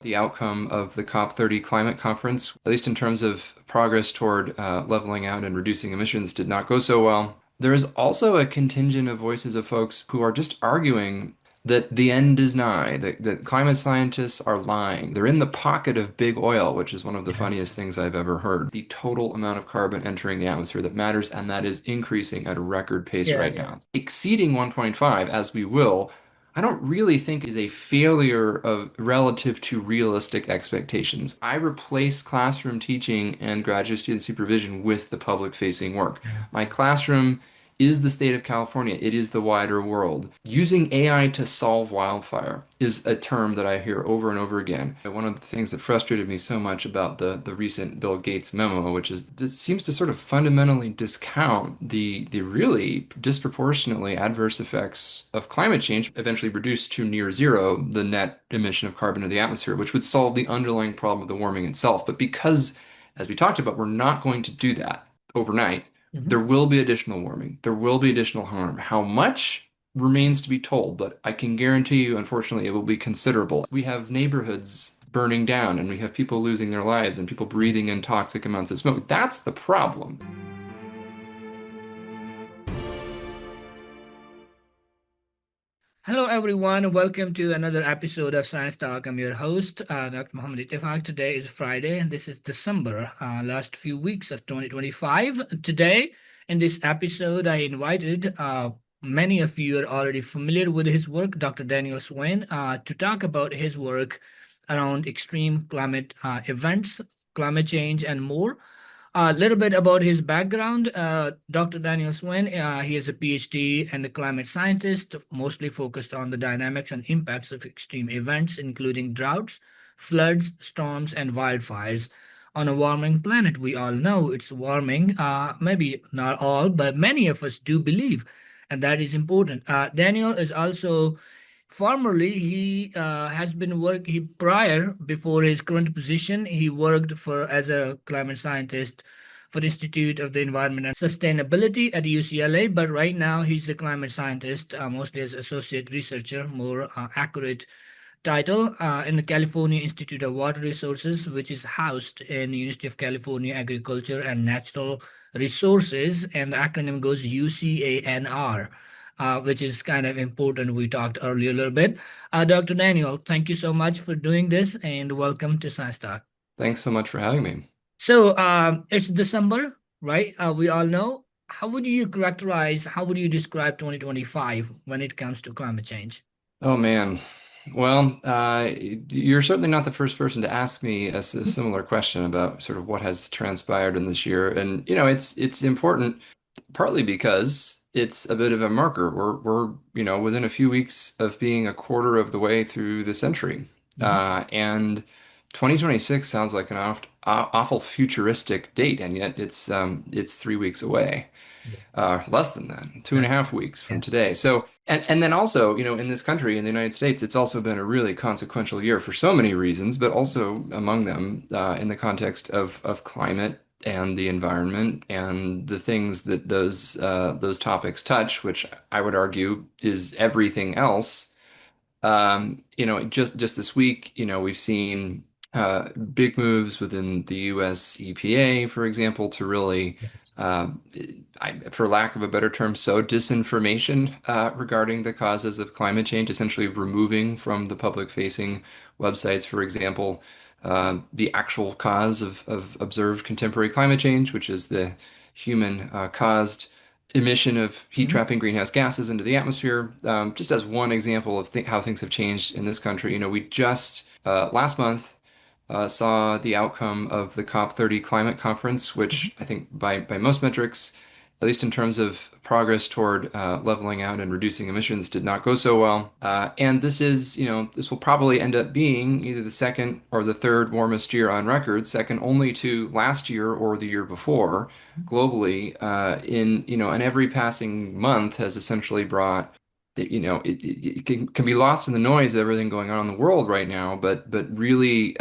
The outcome of the COP30 climate conference, at least in terms of progress toward leveling out and reducing emissions, did not go so well. There is also a contingent of voices of folks who are just arguing that the end is nigh, that climate scientists are lying. They're in the pocket of big oil, which is one of the Yeah. funniest things I've ever heard. The total amount of carbon entering the atmosphere that matters, and that is increasing at a record pace Yeah, right yeah. now. Exceeding 1.5, as we will, I don't really think is a failure of relative to realistic expectations. I replace classroom teaching and graduate student supervision with the public facing work. Yeah. My classroom is the state of California. It is the wider world. Using AI to solve wildfire is a term that I hear over and over again. One of the things that frustrated me so much about the recent Bill Gates memo, which is it seems to sort of fundamentally discount the really disproportionately adverse effects of climate change, eventually reduce to near zero the net emission of carbon to the atmosphere, which would solve the underlying problem of the warming itself. But because, as we talked about, we're not going to do that overnight, there Mhm. will be additional warming. There will be additional harm. How much remains to be told, but I can guarantee you, unfortunately, it will be considerable. We have neighborhoods burning down, and we have people losing their lives, and people Yeah. breathing in toxic amounts of smoke. That's the problem. Hello, everyone. Welcome to another episode of Science Talk. I'm your host, Dr. Mohammed Ittifaq. Today is Friday, and this is December, last few weeks of 2025. Today, in this episode, I invited many of you are already familiar with his work, Dr. Daniel Swain, to talk about his work around extreme climate events, climate change, and more. A little bit about his background. Dr. Daniel Swain, he is a PhD and a climate scientist, mostly focused on the dynamics and impacts of extreme events, including droughts, floods, storms, and wildfires. On a warming planet, we all know it's warming. Maybe not all, but many of us do believe, and that is important. Daniel is also formerly, he has been work. He prior before his current position, he worked for as a climate scientist for the Institute of the Environment and Sustainability at UCLA. But right now, he's a climate scientist, mostly as associate researcher, more accurate title, in the California Institute of Water Resources, which is housed in University of California Agriculture and Natural Resources, and the acronym goes UCANR, which is kind of important. We talked earlier a little bit. Dr. Daniel, thank you so much for doing this, and welcome to Science Talk. Thanks so much for having me. So, it's December, right? We all know. How would you characterize, how would you describe 2025 when it comes to climate change? Oh man. Well, you're certainly not the first person to ask me a similar question about sort of what has transpired in this year. And it's important partly because it's a bit of a marker. We're within a few weeks of being a quarter of the way through the century. Mhm. And 2026 sounds like an awful futuristic date, and yet it's 3 weeks away, Yes. less than that, two and That, a half weeks from yeah. today. So, and then also, in this country, in the United States, it's also been a really consequential year for so many reasons, but also among them, in the context of climate and the environment and the things that those topics touch, which I would argue is everything else. Just this week, we've seen big moves within the U.S. EPA, for example, to really, Yes. uh, for lack of a better term, sow disinformation regarding the causes of climate change, essentially removing from the public-facing websites, for example, the actual cause of observed contemporary climate change, which is the human caused emission of heat Mhm. trapping greenhouse gases into the atmosphere. Just as one example of how things have changed in this country, we just last month saw the outcome of the COP30 climate conference, Mhm. which I think by most metrics, at least in terms of progress toward leveling out and reducing emissions, did not go so well. And this will probably end up being either the second or the third warmest year on record, second only to last year or the year before globally. And every passing month has essentially brought it can be lost in the noise of everything going on in the world right now, but really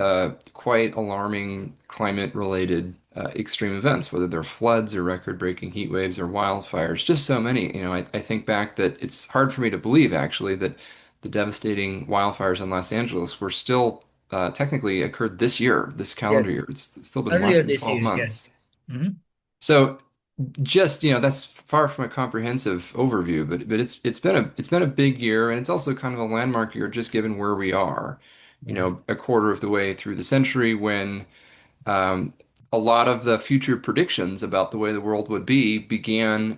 quite alarming climate related extreme events, whether they're floods or record-breaking heat waves or wildfires, just so many. I think back that it's hard for me to believe actually that the devastating wildfires in Los Angeles were still technically occurred this year, this calendar Yes. year. It's still been less Earlier than this 12 year, yes. months. Hmm. So just, that's far from a comprehensive overview, but it's been a big year, and it's also kind of a landmark year just given where we are, Yeah. a quarter of the way through the century when um, a lot of the future predictions about the way the world would be began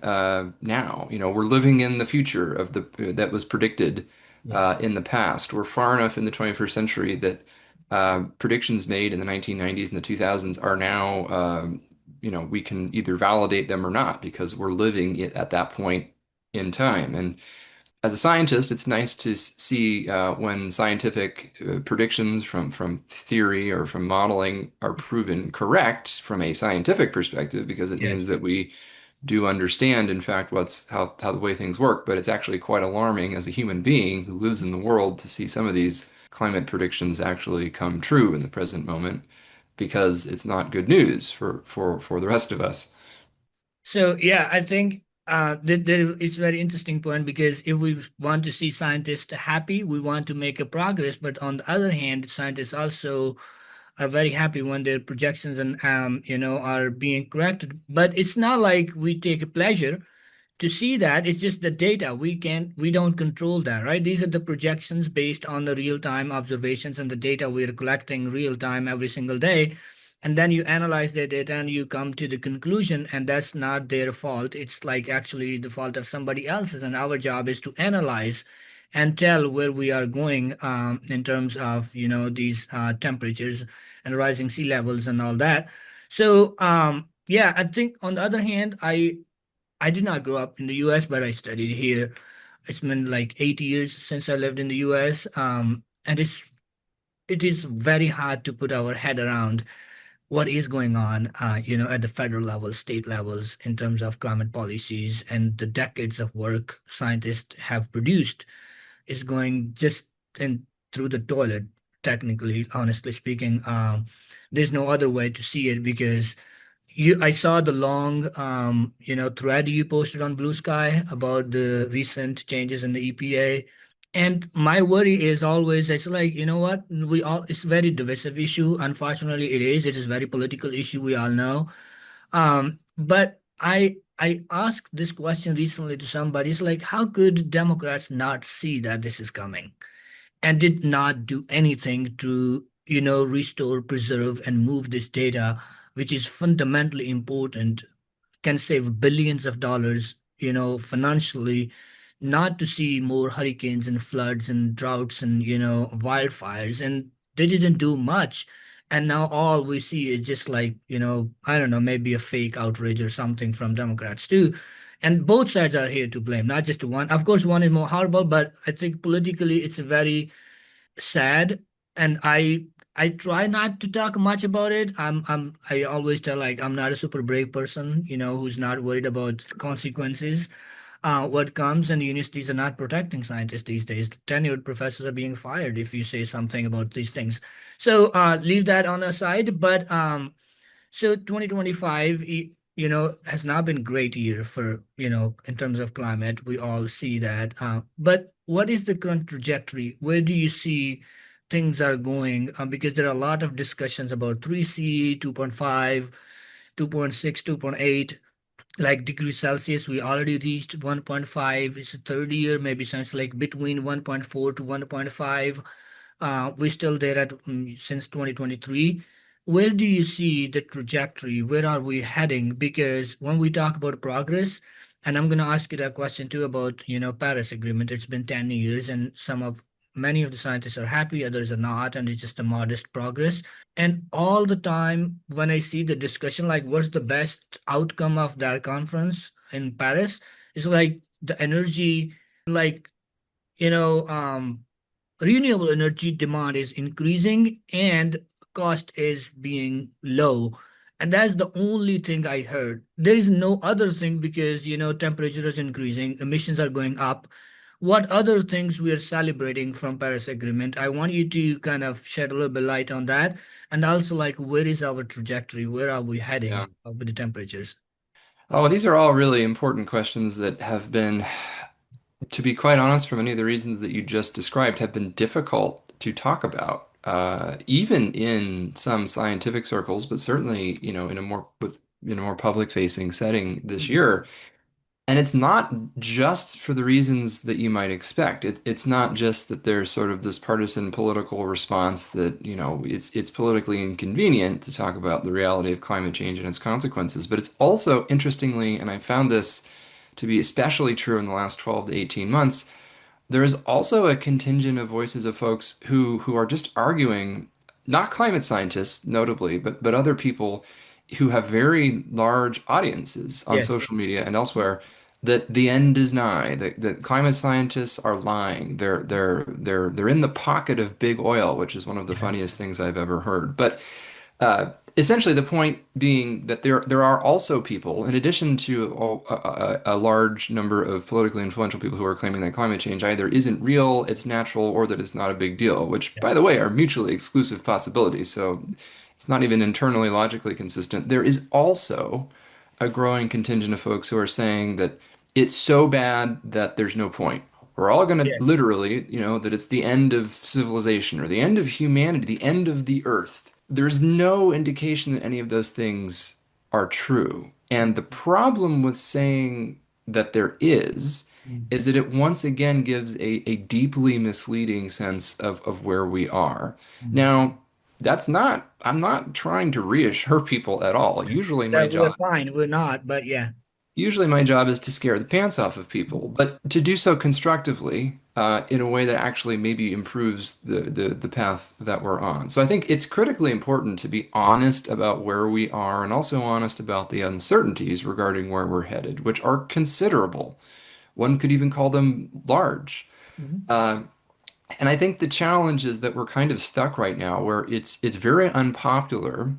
now. We're living in the future of the that was predicted Yes. in the past. We're far enough in the 21st century that predictions made in the 1990s and the 2000s are now, we can either validate them or not because we're living it at that point in time. And as a scientist, it's nice to see when scientific predictions from theory or from modeling are proven correct from a scientific perspective, because it means Yes. that we do understand, in fact, how the way things work. But it's actually quite alarming as a human being who lives in the world to see some of these climate predictions actually come true in the present moment, because it's not good news for the rest of us. So yeah, I think it's a very interesting point because if we want to see scientists happy, we want to make a progress. But on the other hand, scientists also are very happy when their projections and are being corrected. But it's not like we take a pleasure to see that. It's just the data. We don't control that, right? These are the projections based on the real-time observations and the data we're collecting real time every single day. And then you analyze their data and you come to the conclusion, and that's not their fault. It's like actually the fault of somebody else's, and our job is to analyze and tell where we are going in terms of these temperatures and rising sea levels and all that. So yeah, I think on the other hand, I did not grow up in the US, but I studied here. It's been like 8 years since I lived in the US. And it is very hard to put our head around what is going on, at the federal level, state levels, in terms of climate policies and the decades of work scientists have produced is going just in through the toilet, technically, honestly speaking. There's no other way to see it because I saw the long thread you posted on Blue Sky about the recent changes in the EPA. And my worry is always it's like, you know what, it's a very divisive issue. Unfortunately, it is a very political issue, we all know. But I asked this question recently to somebody. It's like, how could Democrats not see that this is coming and did not do anything to, restore, preserve, and move this data, which is fundamentally important, can save billions of dollars, financially, not to see more hurricanes and floods and droughts and, wildfires. And they didn't do much. And now all we see is just like, I don't know, maybe a fake outrage or something from Democrats too. And both sides are here to blame, not just one. Of course, one is more horrible, but I think politically it's a very sad. And I try not to talk much about it. I always tell like I'm not a super brave person, who's not worried about consequences. What comes, and the universities are not protecting scientists these days. Tenured professors are being fired if you say something about these things. So leave that on aside. But so 2025, has not been great year for, in terms of climate. We all see that. But what is the current trajectory? Where do you see things are going? Because there are a lot of discussions about 3C, 2.5, 2.6, 2.8, like degrees Celsius. We already reached 1.5. It's the third year, maybe since like between 1.4 to 1.5. We're still there at since 2023. Where do you see the trajectory? Where are we heading? Because when we talk about progress, and I'm going to ask you that question too about, Paris Agreement. It's been 10 years, and many of the scientists are happy, others are not, and it's just a modest progress. And all the time, when I see the discussion, like what's the best outcome of that conference in Paris, it's like the energy, like, you know, um, renewable energy demand is increasing and cost is being low. And that's the only thing I heard. There is no other thing because, temperature is increasing, emissions are going up. What other things we are celebrating from Paris Agreement? I want you to kind of shed a little bit light on that. And also, like, where is our trajectory? Where are we Yeah. heading with the temperatures? Oh, these are all really important questions that have been, to be quite honest, for many of the reasons that you just described, have been difficult to talk about. even in some scientific circles, but certainly, in a more public-facing setting this Mhm. year. And it's not just for the reasons that you might expect. It's not just that there's sort of this partisan political response that, it's politically inconvenient to talk about the reality of climate change and its consequences, but it's also interestingly, and I found this to be especially true in the last 12 to 18 months, there is also a contingent of voices of folks who are just arguing, not climate scientists notably, but other people who have very large audiences on Yeah. social media and elsewhere, that the end is nigh, that climate scientists are lying. They're in the pocket of big oil, which is one of the Yeah. funniest things I've ever heard. But essentially, the point being that there are also people, in addition to a large number of politically influential people who are claiming that climate change either isn't real, it's natural, or that it's not a big deal, which, Yeah. by the way, are mutually exclusive possibilities. So it's not even internally logically consistent. There is also a growing contingent of folks who are saying that it's so bad that there's no point. We're all going to Yeah. literally, that it's the end of civilization or the end of humanity, the end of the earth. There's no indication that any of those things are true. And the problem with saying that there Mhm. is that it once again gives a deeply misleading sense of where we are. Mhm. Now, I'm not trying to reassure people at all. That we're fine, we're not, but yeah. Usually my job is to scare the pants off of people, but to do so constructively, in a way that actually maybe improves the path that we're on. So I think it's critically important to be honest about where we are and also honest about the uncertainties regarding where we're headed, which are considerable. One could even call them large. Mhm. Uh, and I think the challenge is that we're kind of stuck right now where it's very unpopular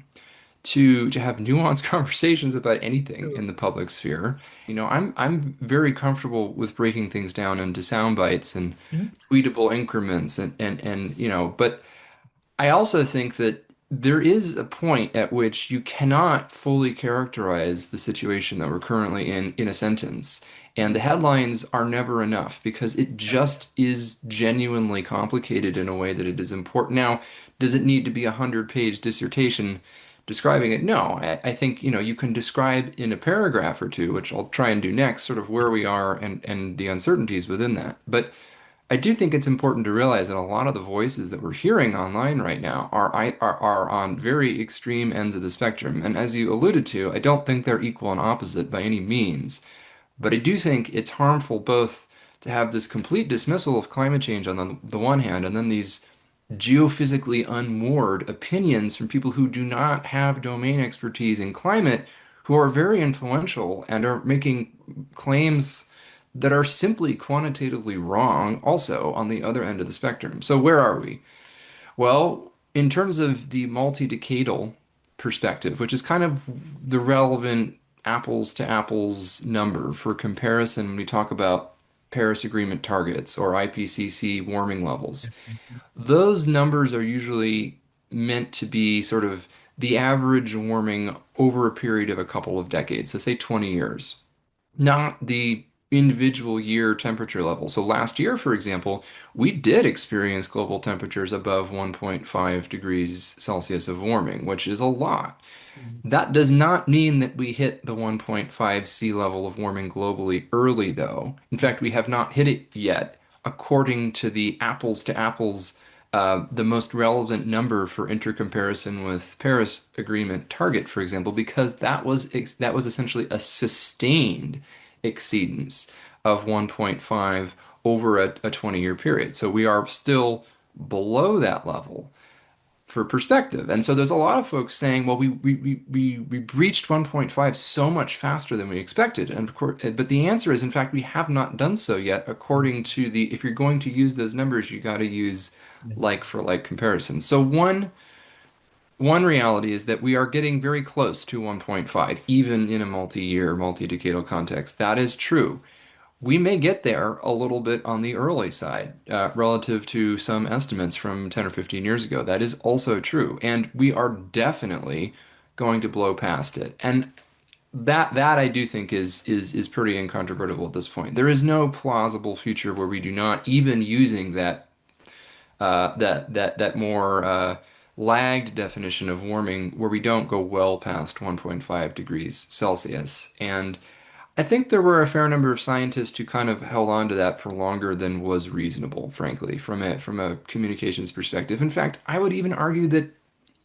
to have nuanced conversations about anything True. in the public sphere. I'm very comfortable with breaking things down into sound bites and Mhm. tweetable increments and but I also think that there is a point at which you cannot fully characterize the situation that we're currently in a sentence. And the headlines are never enough because it just is genuinely complicated in a way that it is important. Now, does it need to be a 100-page dissertation describing it? No. I think, you can describe in a paragraph or two, which I'll try and do next, sort of where we are and the uncertainties within that. But I do think it's important to realize that a lot of the voices that we're hearing online right now are on very extreme ends of the spectrum. And as you alluded to, I don't think they're equal and opposite by any means. But I do think it's harmful both to have this complete dismissal of climate change on the one hand, and then these geophysically unmoored opinions from people who do not have domain expertise in climate, who are very influential and are making claims that are simply quantitatively wrong, also on the other end of the spectrum. So, where are we? Well, in terms of the multi-decadal perspective, which is kind of the relevant apples to apples number for comparison when we talk about Paris Agreement targets or IPCC warming levels, those numbers are usually meant to be sort of the average warming over a period of a couple of decades, so say 20 years, not the individual year temperature level. So last year, for example, we did experience global temperatures above 1.5 degrees Celsius of warming, which is a lot. Mhm. That does not mean that we hit the 1.5 sea level of warming globally early, though. In fact, we have not hit it yet, according to the apples to apples, the most relevant number for intercomparison with Paris Agreement target, for example, because that was essentially a sustained exceedance of 1.5 over a 20-year period. So we are still below that level for perspective. And so there's a lot of folks saying, well, we breached 1.5 so much faster than we expected. And of course, but the answer is, in fact, we have not done so yet, according to if you're going to use those numbers, you got to use Yeah. like for like comparisons. So one reality is that we are getting very close to 1.5, even in a multi-year, multi-decadal context. That is true. We may get there a little bit on the early side, relative to some estimates from 10 or 15 years ago. That is also true. And we are definitely going to blow past it. And that I do think is pretty incontrovertible at this point. There is no plausible future where we do not, even using that that more lagged definition of warming where we don't go well past 1.5 degrees Celsius. And I think there were a fair number of scientists who kind of held on to that for longer than was reasonable, frankly, from a communications perspective. In fact, I would even argue that,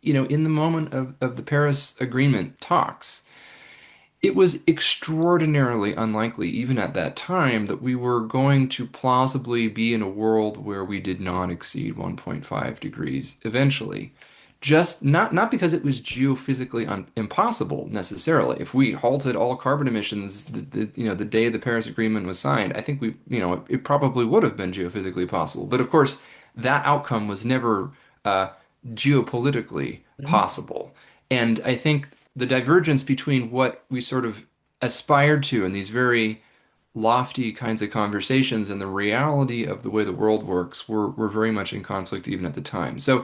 in the moment of the Paris Agreement talks, it was extraordinarily unlikely, even at that time, that we were going to plausibly be in a world where we did not exceed 1.5 degrees eventually. Just not because it was geophysically impossible necessarily. If we halted all carbon emissions, the day the Paris Agreement was signed, I think it probably would have been geophysically possible. But of course, that outcome was never uh, geopolitically Mhm. possible. And I think the divergence between what we sort of aspired to in these very lofty kinds of conversations and the reality of the way the world works were very much in conflict even at the time. So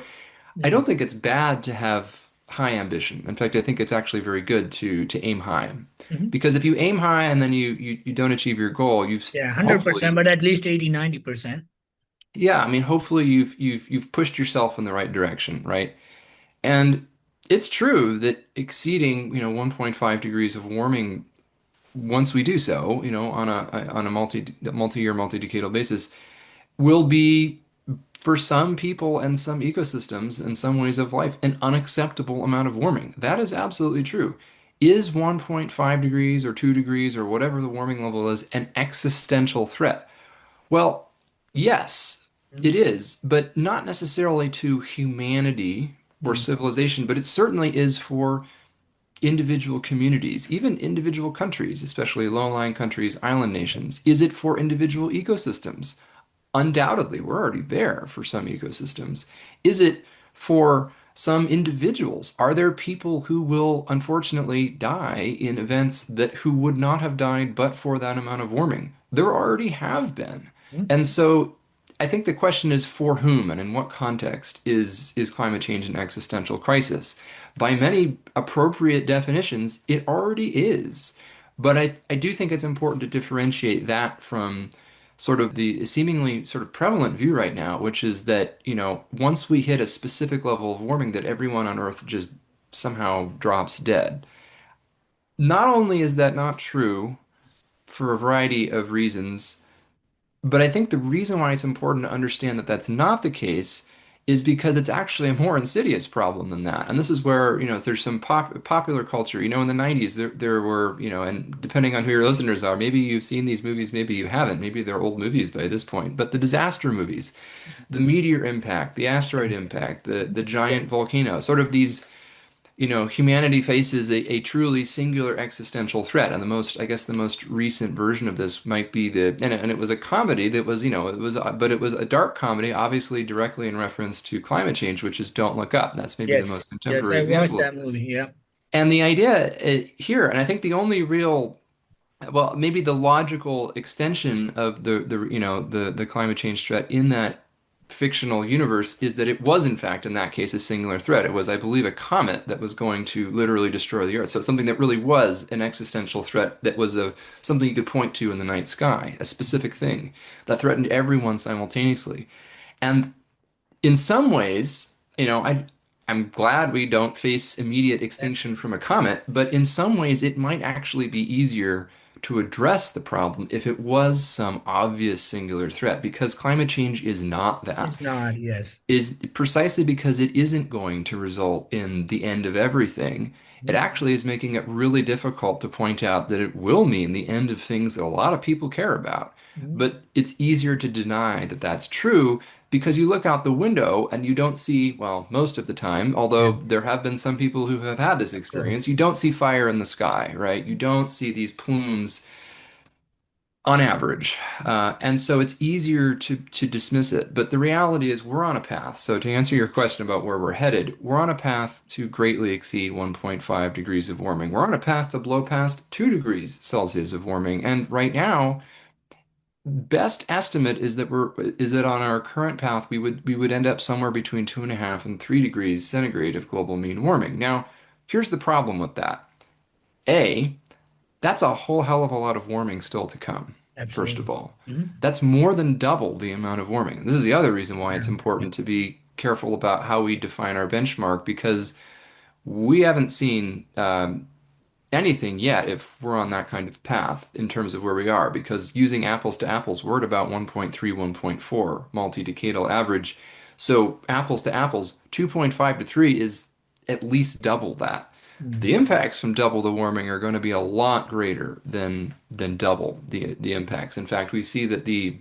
I Yeah. don't think it's bad to have high ambition. In fact, I think it's actually very good to aim high. Mhm. Because if you aim high and then you don't achieve your goal, Yeah, 100%, hopefully, but at least 80, 90%. yeah, I mean, hopefully you've pushed yourself in the right direction, right? And it's true that exceeding, 1.5 degrees of warming once we do so, on a multi-year, multi-decadal basis, will be for some people and some ecosystems and some ways of life an unacceptable amount of warming. That is absolutely true. Is 1.5 degrees or 2 degrees or whatever the warming level is an existential threat? Well, yes, it Mhm. is, but not necessarily to humanity or Mhm. civilization, but it certainly is for individual communities, even individual countries, especially low-lying countries, island nations. Is it for individual ecosystems? Undoubtedly, we're already there for some ecosystems. Is it for some individuals? Are there people who will unfortunately die in events that who would not have died but for that amount of warming? There already have been. Mhm. And so I think the question is for whom and in what context is climate change an existential crisis? By many appropriate definitions, it already is. But I do think it's important to differentiate that from sort of the seemingly sort of prevalent view right now, which is that, once we hit a specific level of warming, that everyone on Earth just somehow drops dead. Not only is that not true for a variety of reasons, but I think the reason why it's important to understand that that's not the case is because it's actually a more insidious problem than that. And this is where, there's some popular culture. In the 90s, there were, and depending on who your listeners are, maybe you've seen these movies, maybe you haven't. Maybe they're old movies by this point. But the disaster movies, the meteor impact, the asteroid impact, the Yeah. giant volcano, sort of these, humanity faces a truly singular existential threat. And I guess the most recent version of this might be and it was a comedy that was, but it was a dark comedy, obviously directly in reference to climate change, which is Don't Look Up. That's maybe the Yes. most Yes, contemporary I watched example of that movie. this. Yeah. And the idea here, and I think the only real well, maybe the logical extension of the climate change threat in that fictional universe is that it was in fact in that case a singular threat. It was, I believe, a comet that was going to literally destroy the Earth. So it's something that really was an existential threat that was something you could point to in the night sky, a specific thing that threatened everyone simultaneously. And in some ways, I'm glad we don't face immediate Yeah. extinction from a comet, but in some ways it might actually be easier to address the problem if it was some obvious singular threat, because climate change is not that It's not, yes. is precisely because it isn't going to result in the end of everything. It Mhm. actually is making it really difficult to point out that it will mean the end of things that a lot of people care about. Mhm. But it's easier to deny that that's true because you look out the window and you don't see, well, most of the time, Yeah. although there have been some people who have had this So, experience, you don't see fire in the sky, right? You don't see these plumes on average. And so it's easier to dismiss it. But the reality is we're on a path. So to answer your question about where we're headed, we're on a path to greatly exceed 1.5 degrees of warming. We're on a path to blow past 2 degrees Celsius of warming. And right now, best estimate is that on our current path we would end up somewhere between 2.5 and 3 degrees centigrade of global mean warming. Now, here's the problem with that. A, that's a whole hell of a lot of warming still to come. first Absolutely. of all. Hmm. That's more than double the amount of warming. This is the other reason why Yeah. it's Yeah. important to be careful about how we define our benchmark because we haven't seen anything yet if we're on that kind of path in terms of where we are. Because using apples to apples, we're at about 1.3, 1.4 multi-decadal average. So apples to apples, 2.5 to 3 is at least double that. The Hmm. impacts from double the warming are going to be a lot greater than double the impacts. In fact, we see that the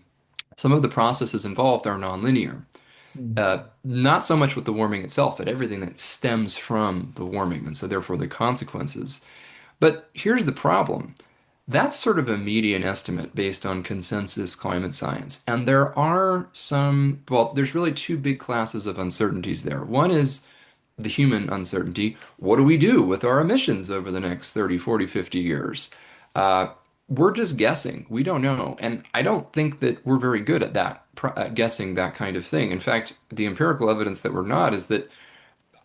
some of the processes involved are nonlinear. Not so much with the warming itself, but everything that stems from the warming, and so therefore the consequences. But here's the problem. That's sort of a median estimate based on consensus climate science. And there are some, well, there's really two big classes of uncertainties there. One is the human uncertainty. What do we do with our emissions over the next 30, 40, 50 years? Uh, we're just guessing. We don't know. And I don't think that we're very good at that, at guessing that kind of thing. In fact, the empirical evidence that we're not is that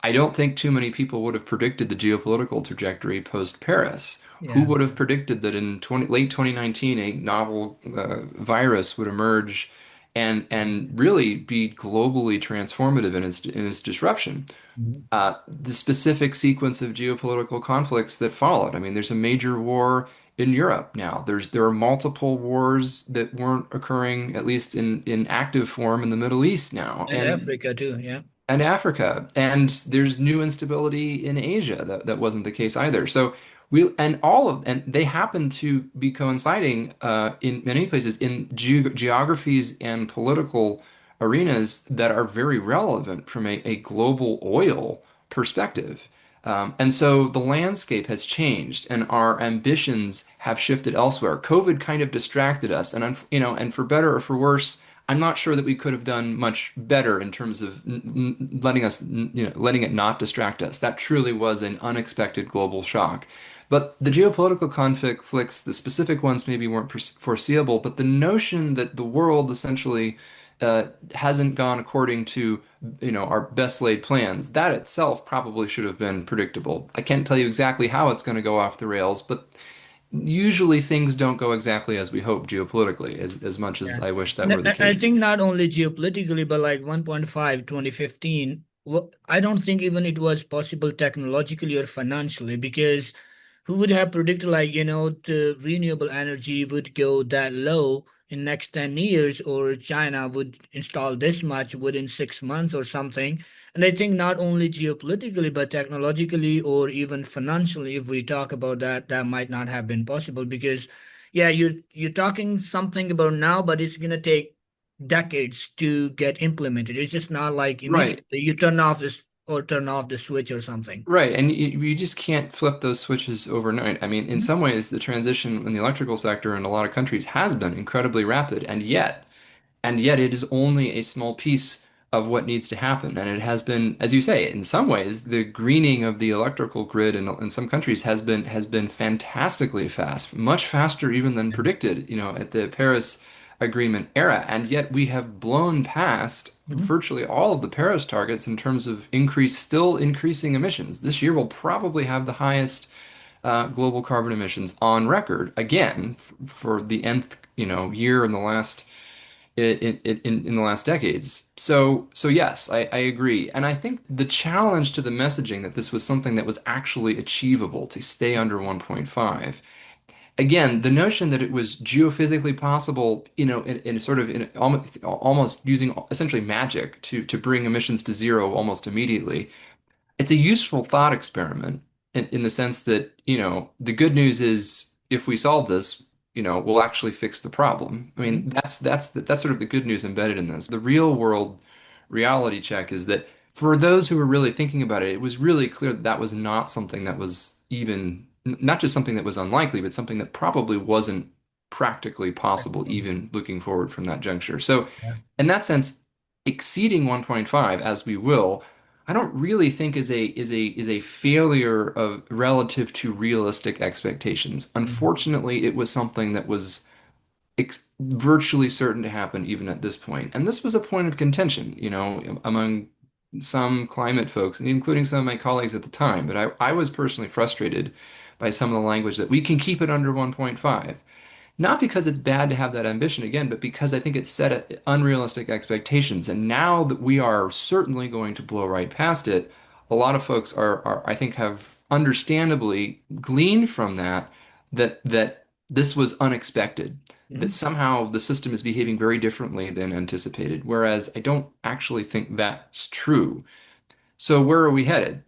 I don't think too many people would have predicted the geopolitical trajectory post Paris. Who Yeah. would have predicted that in late 2019 a novel virus would emerge and really be globally transformative in its disruption? Mhm. The specific sequence of geopolitical conflicts that followed. I mean, there's a major war in Europe now. There are multiple wars that weren't occurring, at least in active form, in the Middle East now, And Africa too. Yeah. and Africa. And there's new instability in Asia that wasn't the case either. So and they happen to be coinciding in many places in geographies and political arenas that are very relevant from a global oil perspective. And so the landscape has changed and our ambitions have shifted elsewhere. COVID kind of distracted us, and and for better or for worse, I'm not sure that we could have done much better in terms of letting it not distract us. That truly was an unexpected global shock. But the geopolitical conflicts, the specific ones maybe weren't foreseeable, but the notion that the world essentially hasn't gone according to, our best laid plans, that itself probably should have been predictable. I can't tell you exactly how it's going to go off the rails, but usually things don't go exactly as we hope geopolitically, as much as Yeah. I wish that And were the I case. think not only geopolitically, but like 1.5, 2015, I don't think even it was possible technologically or financially because who would have predicted like, the renewable energy would go that low in next 10 years or China would install this much within 6 months or something. And I think not only geopolitically, but technologically or even financially, if we talk about that, that might not have been possible because yeah, you're talking something about now, but it's gonna take decades to get implemented. It's just not like Right, immediately you turn off this or turn off the switch or something. right. And you just can't flip those switches overnight. I mean, in Mhm. some ways, the transition in the electrical sector in a lot of countries has been incredibly rapid, and yet it is only a small piece of what needs to happen. And it has been, as you say, in some ways, the greening of the electrical grid in some countries has been fantastically fast, much faster even than Yeah. predicted, at the Paris Agreement era. And yet we have blown past Mhm. virtually all of the Paris targets in terms of still increasing emissions. This year will probably have the highest global carbon emissions on record again for the nth, year in the last in the last decades. So yes, I agree. And I think the challenge to the messaging that this was something that was actually achievable to stay under 1.5. Again, the notion that it was geophysically possible, in sort of almost using essentially magic to bring emissions to zero almost immediately, it's a useful thought experiment in the sense that, the good news is if we solve this, we'll actually fix the problem. I mean, Mhm. that's sort of the good news embedded in this. The real world reality check is that for those who were really thinking about it, it was really clear that that was not something that was even not just something that was unlikely, but something that probably wasn't practically possible, even looking forward from that juncture. So, Yeah. in that sense, exceeding 1.5 as we will I don't really think is a failure of relative to realistic expectations. Mhm. Unfortunately, it was something that was virtually certain to happen even at this point. And this was a point of contention, among some climate folks, including some of my colleagues at the time. But I was personally frustrated by some of the language that we can keep it under 1.5. not because it's bad to have that ambition again, but because I think it set unrealistic expectations. And now that we are certainly going to blow right past it, a lot of folks I think, have understandably gleaned from that this was unexpected, that Mhm. somehow the system is behaving very differently than anticipated. Whereas I don't actually think that's true. So where are we headed?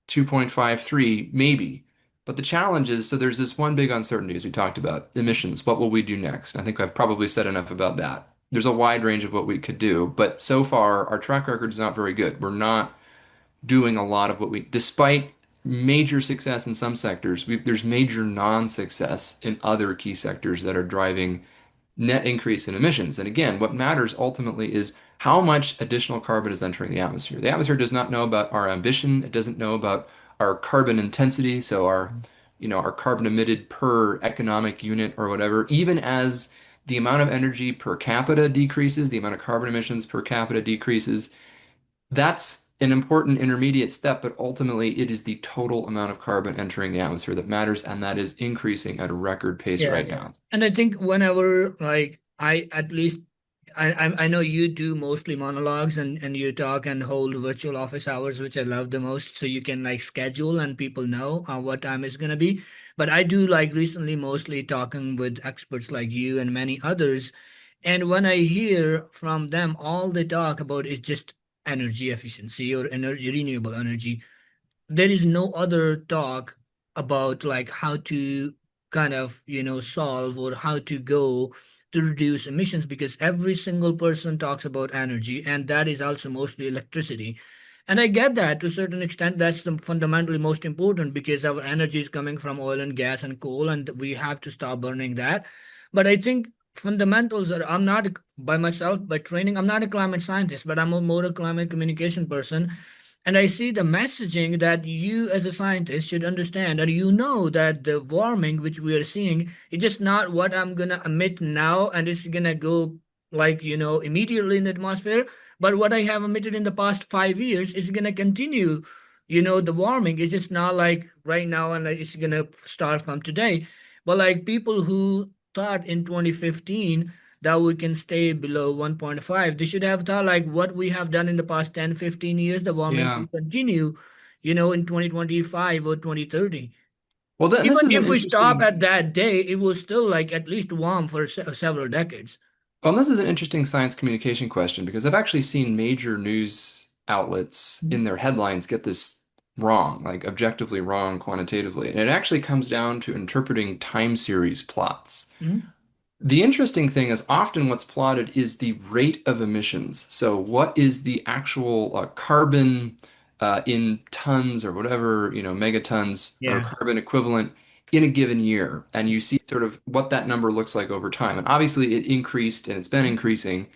2.53, maybe. But the challenge is, so there's this one big uncertainty, as we talked about, emissions. What will we do next? I think I've probably said enough about that. There's a wide range of what we could do, but so far our track record is not very good. We're not doing a lot of despite major success in some sectors, there's major non-success in other key sectors that are driving net increase in emissions. And again, what matters ultimately is how much additional carbon is entering the atmosphere. The atmosphere does not know about our ambition. It doesn't know about our carbon intensity, so our carbon emitted per economic unit or whatever. Even as the amount of energy per capita decreases, the amount of carbon emissions per capita decreases. That's an important intermediate step, but ultimately it is the total amount of carbon entering the atmosphere that matters, and that is increasing at a record pace Yeah, right yeah. now. And I think whenever like I at least I know you do mostly monologues and you talk and hold virtual office hours, which I love the most. So you can like schedule and people know what time it's gonna be. But I do like recently mostly talking with experts like you and many others. And when I hear from them, all they talk about is just energy efficiency or energy renewable energy. There is no other talk about like how to kind of solve or how to go to reduce emissions, because every single person talks about energy, and that is also mostly electricity. And I get that to a certain extent, that's the fundamentally most important, because our energy is coming from oil and gas and coal, and we have to stop burning that. But I think fundamentals are, I'm not by myself by training, I'm not a climate scientist, but I'm a more a climate communication person. And I see the messaging that you, as a scientist, should understand. And you know that the warming which we are seeing is just not what I'm going to emit now and it's going to go like, immediately in the atmosphere. But what I have emitted in the past 5 years is going to continue. The warming is just not like right now and it's going to start from today. But like people who thought in 2015 that we can stay below 1.5. They should have thought like what we have done in the past 10, 15 years, the warming Yeah. will continue, in 2025 or 2030. Well, then Even this is an if we stop interesting at that day, it will still like at least warm for several decades. well, this is an interesting science communication question because I've actually seen major news outlets Mhm. in their headlines get this wrong, like objectively wrong quantitatively. And it actually comes down to interpreting time series plots. Mhm. The interesting thing is often what's plotted is the rate of emissions. So, what is the actual carbon in tons or whatever, megatons or Yeah. carbon equivalent in a given year? And you see sort of what that number looks like over time. And obviously, it increased and it's been Mhm. increasing.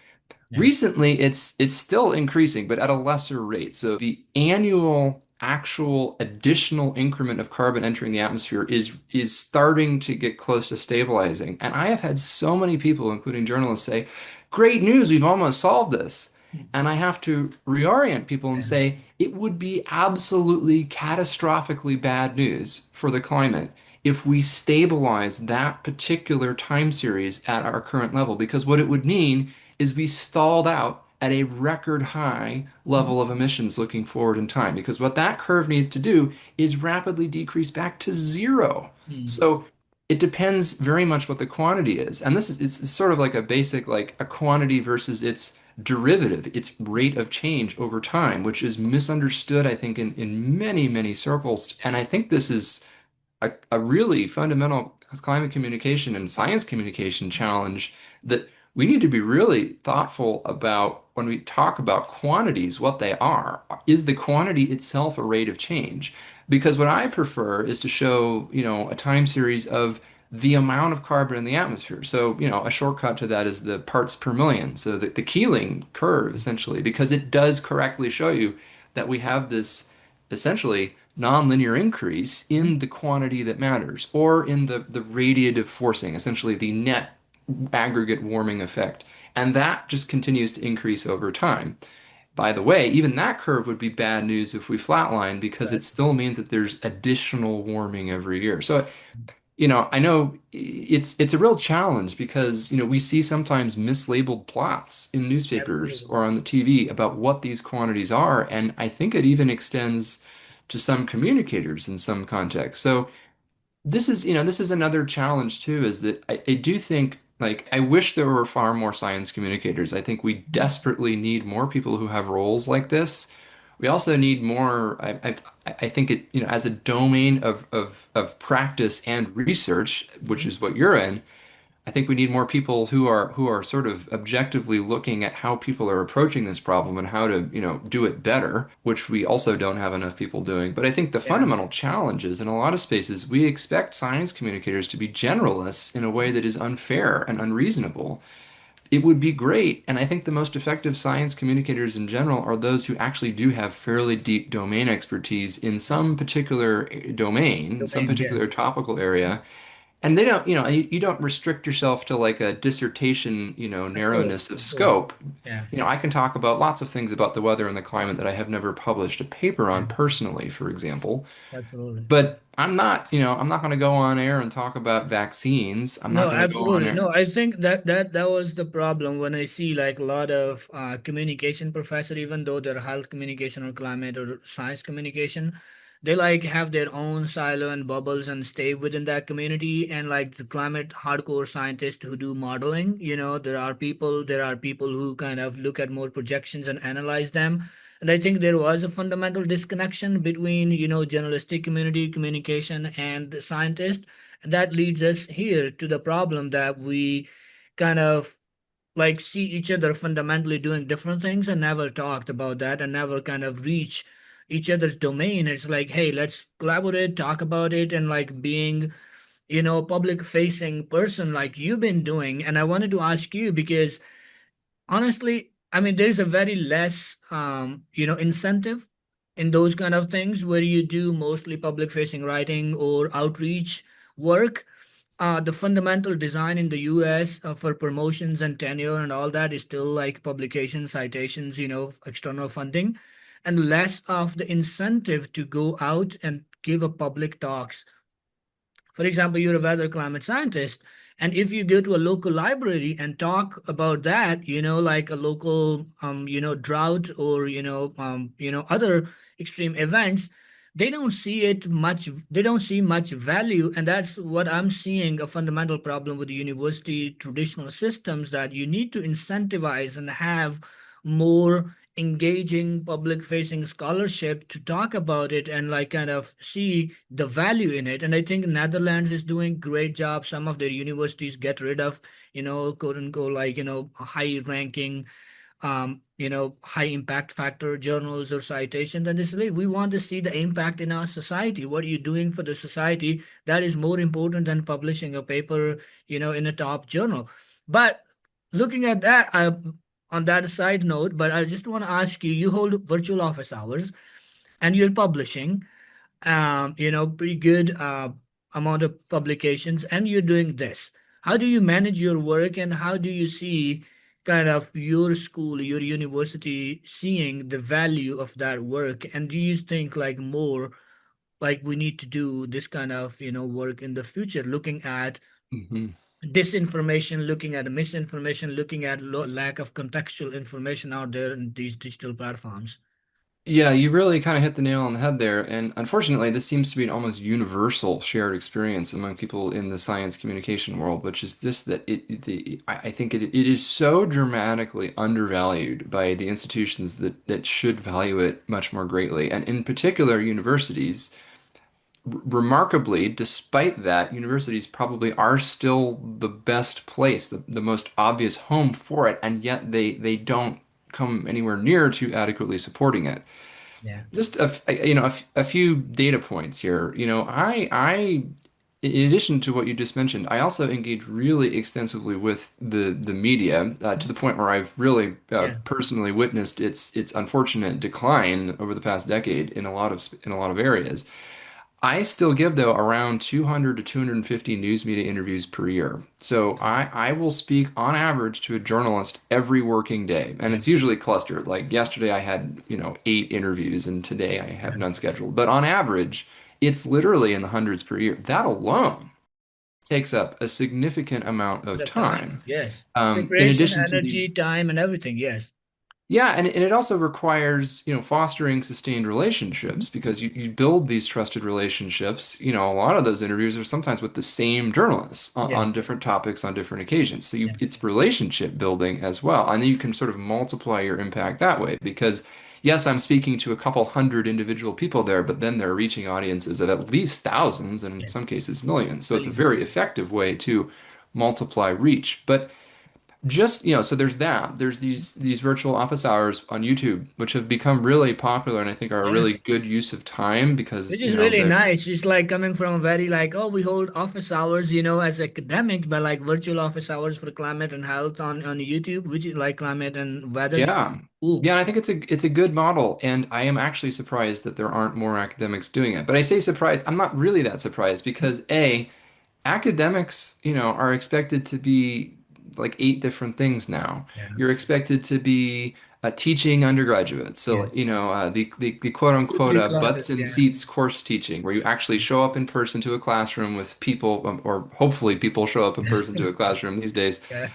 Yeah. Recently, it's still increasing, but at a lesser rate. So the annual actual additional increment of carbon entering the atmosphere is starting to get close to stabilizing. And I have had so many people, including journalists, say, "Great news, we've almost solved this." And I have to reorient people and Yeah. say it would be absolutely catastrophically bad news for the climate if we stabilize that particular time series at our current level, because what it would mean is we stalled out at a record high Mhm. level of emissions looking forward in time. Because what that curve needs to do is rapidly decrease back to zero. Mhm. So it depends very much what the quantity is. And this is it's sort of like a basic, like a quantity versus its derivative, its rate of change over time, which is misunderstood, I think, in many, many circles. And I think this is a really fundamental climate communication and science communication challenge that we need to be really thoughtful about when we talk about quantities, what they are. Is the quantity itself a rate of change? Because what I prefer is to show, a time series of the amount of carbon in the atmosphere. So, a shortcut to that is the parts per million. So the Keeling curve, essentially, because it does correctly show you that we have this essentially nonlinear increase Mhm. in the quantity that matters, or in the radiative forcing, essentially the net aggregate warming effect. And that just continues to increase over time. By the way, even that curve would be bad news if we flatline because Right. it still means that there's additional warming every year. So I know it's a real challenge because, we see sometimes mislabeled plots in newspapers Absolutely. or on the TV about what these quantities are, and I think it even extends to some communicators in some contexts. So this is another challenge too, is that I do think, like, I wish there were far more science communicators. I think we Mhm. desperately need more people who have roles like this. We also need more, I think it, as a domain of practice and research, which Mhm. is what you're in. I think we need more people who are sort of objectively looking at how people are approaching this problem and how to, do it better, which we also don't have enough people doing. But I think the Yeah. fundamental challenge is in a lot of spaces, we expect science communicators to be generalists in a way that is unfair and unreasonable. It would be great, and I think the most effective science communicators in general are those who actually do have fairly deep domain expertise in some particular domain, some Domain, particular yes. topical area, and they don't, you don't restrict yourself to like a dissertation, Of course, narrowness of of course. scope. Yeah, I can talk about lots of things about the weather and the climate that I have never published a paper yeah, on personally, for example. absolutely. But I'm not going to go on air and talk about vaccines. I'm not No, going to go on absolutely. air. No, I think that was the problem when I see like a lot of communication professor, even though they're health communication or climate or science communication, they like have their own silo and bubbles and stay within that community. And like the climate hardcore scientists who do modeling, there are people who kind of look at more projections and analyze them. And I think there was a fundamental disconnection between, journalistic community communication and the scientist, that leads us here to the problem that we kind of like see each other fundamentally doing different things and never talked about that and never kind of reach each other's domain. It's like, hey, let's collaborate, talk about it, and like being, public facing person like you've been doing. And I wanted to ask you because honestly, I mean, there's a very less, incentive in those kind of things where you do mostly public facing writing or outreach work. The fundamental design in the US for promotions and tenure and all that is still like publication citations, external funding, and less of the incentive to go out and give a public talks. For example, you're a weather climate scientist, and if you go to a local library and talk about that, like a local, drought or other extreme events, they don't see it much. They don't see much value, and that's what I'm seeing a fundamental problem with the university traditional systems, that you need to incentivize and have more engaging public facing scholarship to talk about it and like kind of see the value in it. And I think Netherlands is doing great job. Some of their universities get rid of, quote unquote, like, high ranking, high impact factor journals or citations. And they say, we want to see the impact in our society. What are you doing for the society? That is more important than publishing a paper, in a top journal. But looking at that, on that side note, but I just want to ask you, you hold virtual office hours and you're publishing, pretty good amount of publications, and you're doing this. How do you manage your work, and how do you see kind of your school, your university seeing the value of that work? And do you think like more like we need to do this kind of work in the future, looking at Mhm. disinformation, looking at misinformation, looking at lack of contextual information out there in these digital platforms? Yeah, you really kind of hit the nail on the head there. And unfortunately, this seems to be an almost universal shared experience among people in the science communication world, which is this, that I think it is so dramatically undervalued by the institutions that should value it much more greatly. And in particular, universities. Remarkably, despite that, universities probably are still the best place, the most obvious home for it, and yet they don't come anywhere near to adequately supporting it. Yeah. Just a few data points here. I in addition to what you just mentioned, I also engage really extensively with the media to the point where I've really Yeah. personally witnessed its unfortunate decline over the past decade in a lot of areas. I still give, though, around 200 to 250 news media interviews per year. So I will speak on average to a journalist every working day. And Yeah. it's usually clustered. Like yesterday I had, 8 interviews and today I have Yeah. none scheduled. But on average, it's literally in the hundreds per year. That alone. takes up a significant amount of The time, time. yes. In Preparation, addition to energy, these, time, and everything. Yes. yeah, and it also requires, fostering sustained Mhm. relationships because you build these trusted relationships. A lot of those interviews are sometimes with the same journalists on Yes. different topics on different occasions. So Yeah. it's relationship building as well. And then you can sort of multiply your impact that way because, yes, I'm speaking to a couple hundred individual people there, but then they're reaching audiences of at least thousands and in Yes. some cases millions. So it's a Brilliant. very effective way to multiply reach. But so there's that. There's these virtual office hours on YouTube, which have become really popular and I think are a Yeah. really good use of time because, Which is really nice. It's like coming from a very like, oh, we hold office hours, as academic, but like virtual office hours for climate and health on YouTube, which is like climate and weather. yeah. Ooh, Yeah, and I think it's a good model, and I am actually surprised that there aren't more academics doing it. But I say surprised, I'm not really that surprised because academics, are expected to be like eight different things now. yeah. You're expected to be teaching undergraduates. Yeah. So, the quote Two, unquote three classes. butts in Yeah. seats course teaching, where you actually show up in person to a classroom with people, or hopefully people show up in person to a classroom these days, Yeah.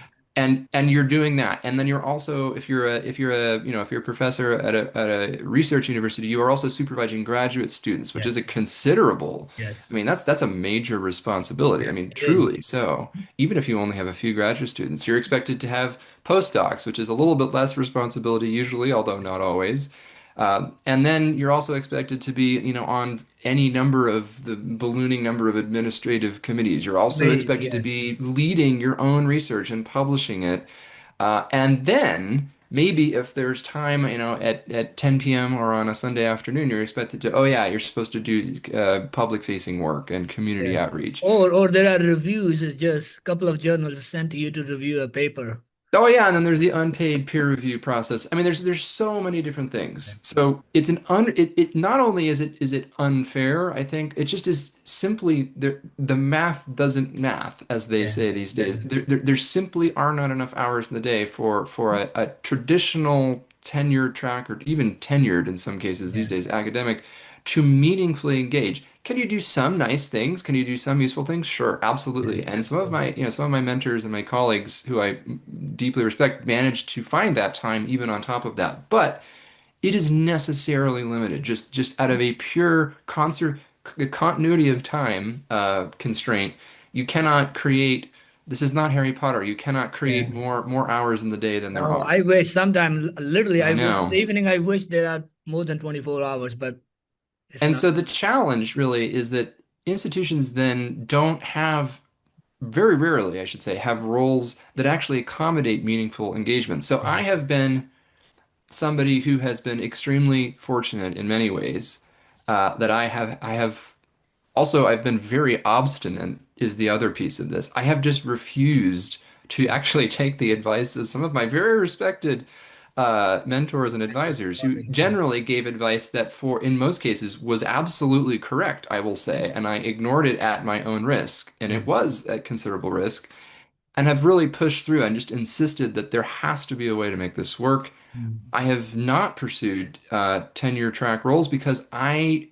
and you're doing that, and then you're also, if you're a professor at a research university, you are also supervising graduate students, which is Yes. a considerable, I Yes. mean, that's a major responsibility. I Yeah. mean, It is. truly so. Even if you only have a few graduate students, you're expected to have postdocs, which is a little bit less responsibility usually, although not always. And then you're also expected to be, on any number of the ballooning number of administrative committees. You're also Amazing. expected to Yes. be leading your own research and publishing it. And then maybe if there's time, at 10 p.m. or on a Sunday afternoon, you're expected to, oh yeah, you're supposed to do public facing work and community Yeah. outreach. Or there are reviews. It's just a couple of journals sent to you to review a paper. Oh yeah, and then there's the unpaid peer review process. I mean, there's so many different Yeah. things. So it's an un it not only is it unfair, I think it just is simply the math doesn't math, as they Yeah. say these days. Doesn't. There simply are not enough hours in the day for a traditional tenure track or even tenured in some cases these Yeah. days academic to meaningfully engage. Can you do some nice things? Can you do some useful things? Sure, Yeah. absolutely. And Absolutely. some of my mentors and my colleagues who I deeply respect managed to find that time even on top of that. But it is necessarily limited, just out of a pure concert continuity of time constraint. You cannot create. This is not Harry Potter. You cannot Yeah. create more hours in the day than there No, are. I wish sometime, literally, I I wish in know. the evening, I wish there are more than 24 hours, but it's And not. so the challenge really is that institutions then don't have, very rarely, I should say, have roles that actually accommodate meaningful engagement. So Yeah. I have been somebody who has been extremely fortunate in many ways. That I have also, I've been very obstinate, is the other piece of this. I have just refused to actually take the advice of some of my very respected mentors and advisors who generally gave advice that, in most cases, was absolutely correct, I will say, and I ignored it at my own risk, and Yeah. it was at considerable risk, and have really pushed through and just insisted that there has to be a way to make this work. Mm. I have not pursued tenure track roles because I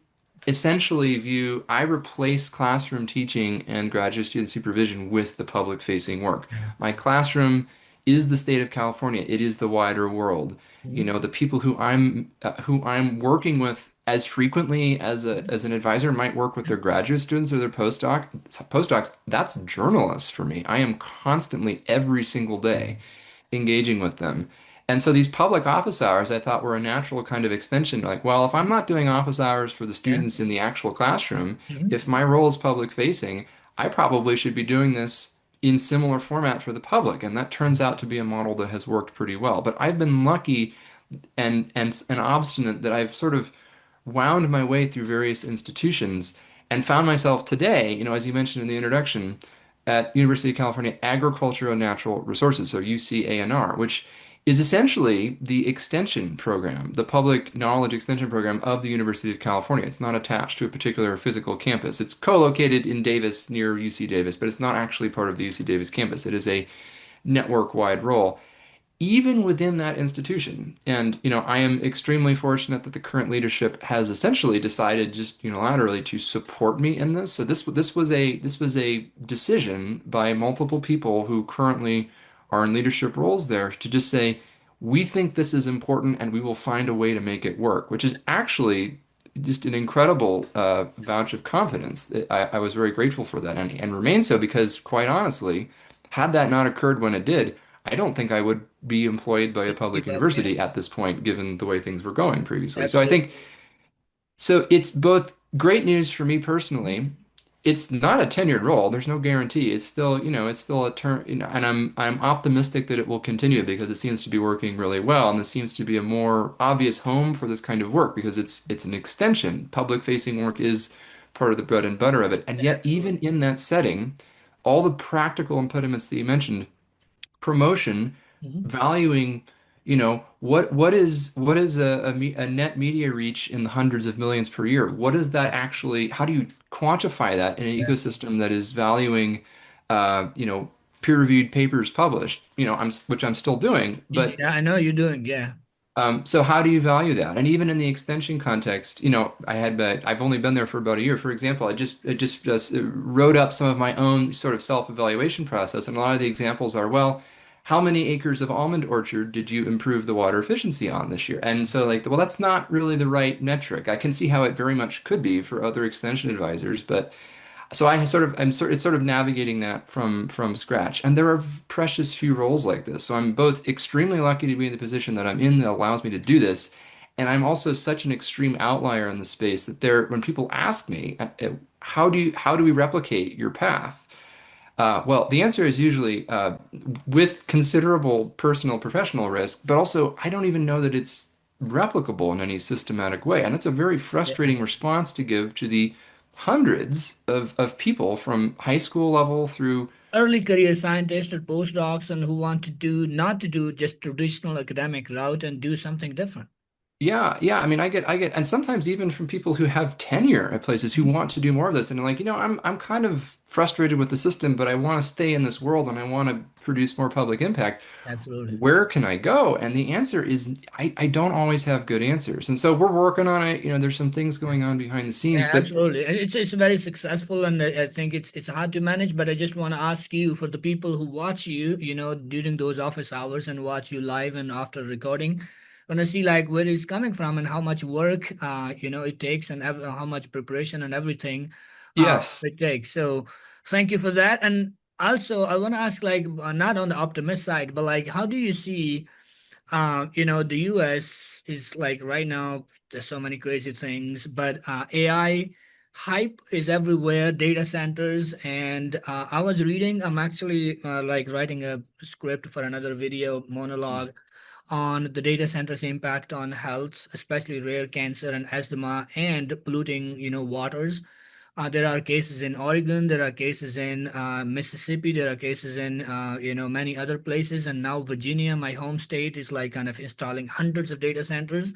essentially I replace classroom teaching and graduate student supervision with the public facing work. Yeah. My classroom is the state of California. It is the wider world. Mhm. The people who I'm working with as frequently as an advisor might work with their graduate students or their postdocs, that's journalists for me. I am constantly every single Yeah. day engaging with them. And so these public office hours I thought were a natural kind of extension. Like, well, if I'm not doing office hours for the Yeah. students in the actual classroom, Mhm. if my role is public facing, I probably should be doing this in similar format for the public. And that turns out to be a model that has worked pretty well. But I've been lucky and obstinate that I've sort of wound my way through various institutions and found myself today, as you mentioned in the introduction, at University of California Agricultural and Natural Resources, so UCANR, which is essentially the extension program, the public knowledge extension program of the University of California. It's not attached to a particular physical campus. It's co-located in Davis near UC Davis, but it's not actually part of the UC Davis campus. It is a network-wide role. even within that institution. And, I am extremely fortunate that the current leadership has essentially decided just unilaterally to support me in this. So this was a decision by multiple people who currently are in leadership roles there to just say, we think this is important and we will find a way to make it work, which is actually just an incredible vouch of confidence. I was very grateful for that and remain so because, quite honestly, had that not occurred when it did, I don't think I would be employed by a public Keep up, yeah, university at this point, given the way things were going previously. So I absolutely. think so it's both great news for me personally. It's not a tenured role. There's no guarantee. It's still, it's still a term, and I'm optimistic that it will continue because it seems to be working really well, and this seems to be a more obvious home for this kind of work because it's an extension. Public facing work is part of the bread and butter of it. And yet, even Absolutely. in that setting, all the practical impediments that you mentioned, promotion, Mhm. valuing, what is a net media reach in the hundreds of millions per year? What is that actually? How do you quantify that in an Yeah. ecosystem that is valuing, peer-reviewed papers published? Which I'm still doing, but Yeah, I know you're doing, yeah. so how do you value that? And even in the extension context, I've only been there for about a year. For example, I just wrote up some of my own sort of self-evaluation process, and a lot of the examples are, well, how many acres of almond orchard did you improve the water efficiency on this year? And so like, well, that's not really the right metric. I can see how it very much could be for other extension advisors, but so it's sort of navigating that from scratch. And there are precious few roles like this. So I'm both extremely lucky to be in the position that I'm in that allows me to do this, and I'm also such an extreme outlier in the space that when people ask me, how do we replicate your path? Well, the answer is usually with considerable personal professional risk, but also I don't even know that it's replicable in any systematic way. And that's a very Yeah. frustrating response to give to the hundreds of people from high school level through. Early career scientists or postdocs and who want to do not to do just traditional academic route and do something different. Yeah, yeah. I mean, and sometimes even from people who have tenure at places who Mhm. want to do more of this, and they're like, I'm kind of frustrated with the system, but I want to stay in this world and I want to produce more public impact. Absolutely. Where can I go? And the answer is I don't always have good answers. And so we're working on it. There's some things going on behind the scenes, Yeah, but absolutely. And it's very successful, and I think it's hard to manage. But I just want to ask you, for the people who watch you, during those office hours and watch you live and after recording, want to see like where it's coming from and how much work it takes, and how much preparation and everything yes. it takes. So thank you for that. And also, I want to ask, like, not on the optimist side, but like, how do you see? The US is like right now, there's so many crazy things, but AI hype is everywhere, data centers. And I was reading, I'm actually like writing a script for another video monologue on the data centers' impact on health, especially rare cancer and asthma and polluting, waters. There are cases in Oregon, there are cases in Mississippi, there are cases in many other places, and now Virginia, my home state, is like kind of installing hundreds of data centers.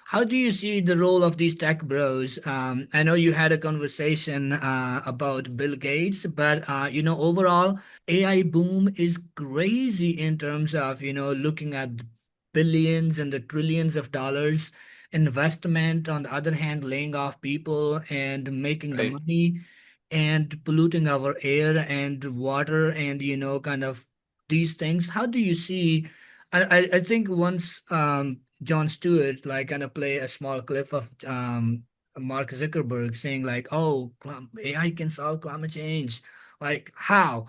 How do you see the role of these tech bros? I know you had a conversation about Bill Gates, but overall, AI boom is crazy in terms of looking at the billions and the trillions of dollars investment. On the other hand, laying off people and making the Right. money and polluting our air and water and kind of these things. How do you see? I think once John Stewart like kind of play a small clip of Mark Zuckerberg saying like, "Oh, AI can solve climate change." Like how?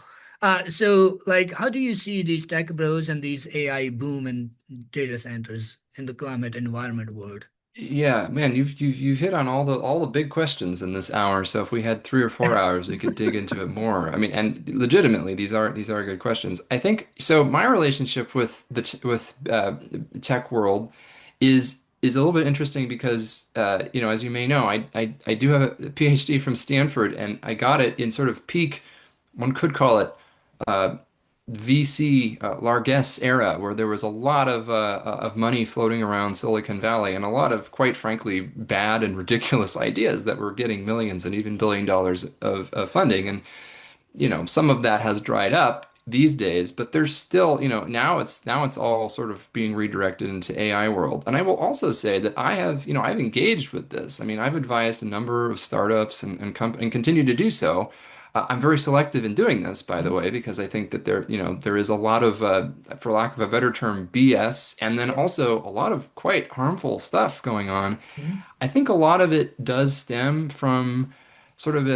So like, how do you see these tech bros and these AI boom and data centers in the climate environment world? Yeah, man, you've hit on all the big questions in this hour. So if we had 3 or 4 hours, we could dig into it more. I mean, and legitimately, these are good questions. I think so. My relationship with tech world is a little bit interesting because as you may know, I do have a PhD from Stanford, and I got it in sort of peak, one could call it, uh, VC largesse era where there was a lot of money floating around Silicon Valley and a lot of, quite frankly, bad and ridiculous ideas that were getting millions and even $1 billion of funding. And some of that has dried up these days, but there's still, now it's all sort of being redirected into AI world. And I will also say that I've engaged with this. I mean, I've advised a number of startups and continue to do so. I'm very selective in doing this, by the Mhm. way, because I think that there is a lot of, for lack of a better term, BS, and then Yeah. also a lot of quite harmful stuff going on. Mhm. I think a lot of it does stem from sort of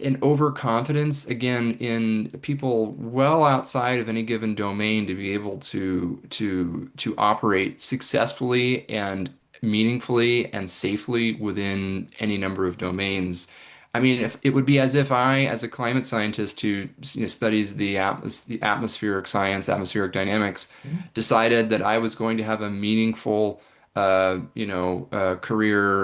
an overconfidence again in people well outside of any given domain to be able to operate successfully and meaningfully and safely within any number of domains. I mean, if it would be as if I, as a climate scientist who studies the atmospheric science, atmospheric dynamics, Mhm. decided that I was going to have a meaningful career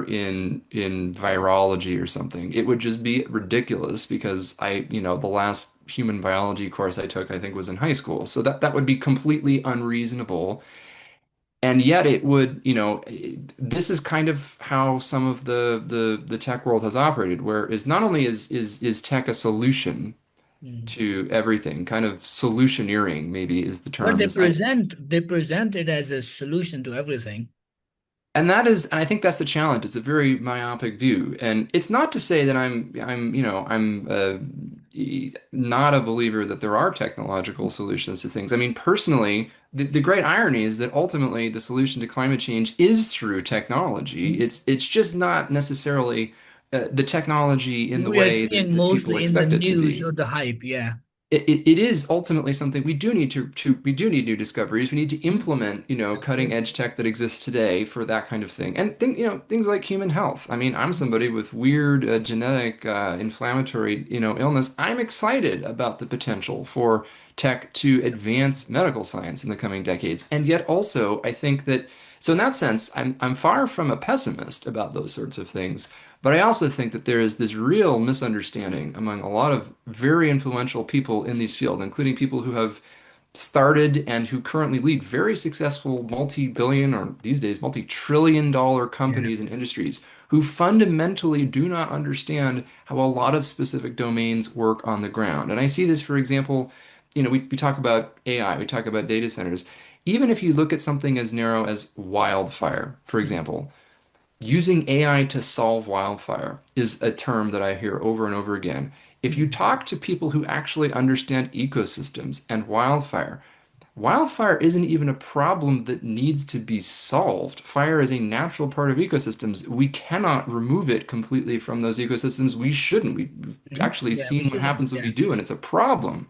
in virology or something. It would just be ridiculous because the last human biology course I took, I think, was in high school. So that would be completely unreasonable. And yet it would, this is kind of how some of the tech world has operated, where is not only is tech a solution Mhm. to everything, kind of solutioneering maybe is the But term. This I they present it as a solution to everything. And I think that's the challenge. It's a very myopic view, and it's not to say that I'm not a believer that there are technological solutions to things. I mean, personally, the great irony is that ultimately the solution to climate change is through technology. Mhm. It's just not necessarily the technology in the We are way seeing that people mostly in the expect it to news be. or the hype. Yeah. It is ultimately something we do need we do need new discoveries. We need to Mhm. implement, cutting Absolutely. edge tech that exists today for that kind of thing. And things like human health. I mean, I'm Mhm. somebody with weird genetic inflammatory, illness. I'm excited about the potential for tech to advance medical science in the coming decades. And yet also, I think that so in that sense, I'm far from a pessimist about those sorts of things. But I also think that there is this real misunderstanding among a lot of very influential people in these fields, including people who have started and who currently lead very successful multi-billion or these days multi-trillion dollar Yeah. companies and industries who fundamentally do not understand how a lot of specific domains work on the ground. And I see this, for example, we talk about AI, we talk about data centers. Even if you look at something as narrow as wildfire, for Mhm. example, using AI to solve wildfire is a term that I hear over and over again. If you Mhm. talk to people who actually understand ecosystems and wildfire, wildfire isn't even a problem that needs to be solved. Fire is a natural part of ecosystems. We cannot remove it completely from those ecosystems. We shouldn't. We've Mhm. actually Yeah, we seen what shouldn't. happens when we Yeah. do, and it's a problem.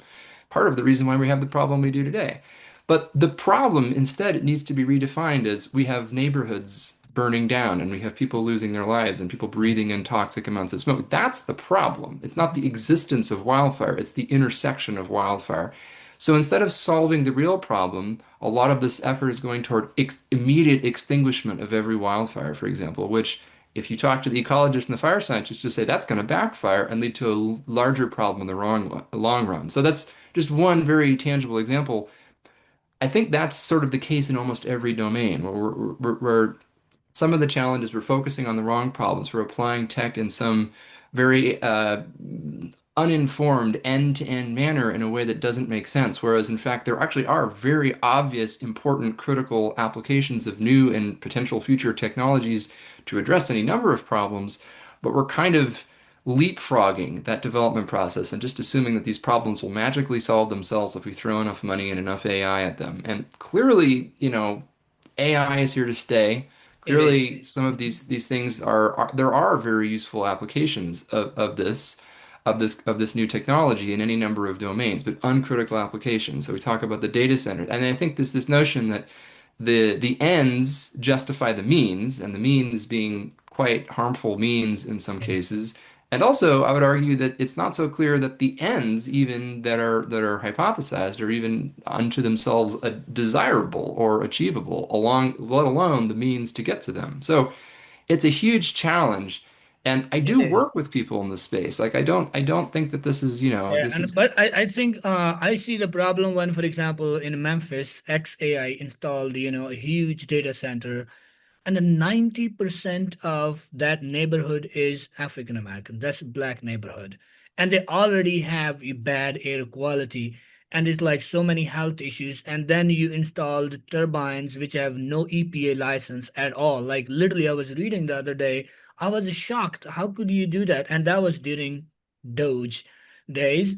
Part of the reason why we have the problem we do today. But the problem, instead, it needs to be redefined as we have neighborhoods burning down and we have people losing their lives and people Yeah. breathing in toxic amounts of smoke. That's the problem. It's not Mhm. the existence of wildfire, it's the intersection of wildfire. So instead of solving the real problem, a lot of this effort is going toward immediate extinguishment of every wildfire, for example, which if you talk to the ecologists and the fire scientists, just say that's going to backfire and lead to a larger problem in the long run. So that's just one very tangible example. I think that's sort of the case in almost every domain where we're some of the challenges we're focusing on the wrong problems. We're applying tech in some very uninformed end-to-end manner in a way that doesn't make sense. Whereas in fact, there actually are very obvious, important, critical applications of new and potential future technologies to address any number of problems. But we're kind of leapfrogging that development process and just assuming that these problems will magically solve themselves if we throw enough money and enough AI at them. And clearly, AI is here to stay. It is. Clearly, some of these things are there are very useful applications of this new technology in any number of domains, but uncritical applications. So we talk about the data center, and I think this notion that the ends justify the means, and the means being quite harmful means in some Yeah. cases. And also, I would argue that it's not so clear that the ends, even that are hypothesized, are even unto themselves desirable or achievable, along let alone the means to get to them. So it's a huge challenge, and I It do is. work with people in this space. Like I don't think that this is, Yeah, this and is but I think I see the problem when, for example, in Memphis, XAI installed, a huge data center, and then 90% of that neighborhood is African American. That's black neighborhood. and they already have a bad air quality, and it's like so many health issues. And then you installed turbines which have no EPA license at all. Like literally, I was reading the other day, I was shocked. How could you do that? And that was during Doge days.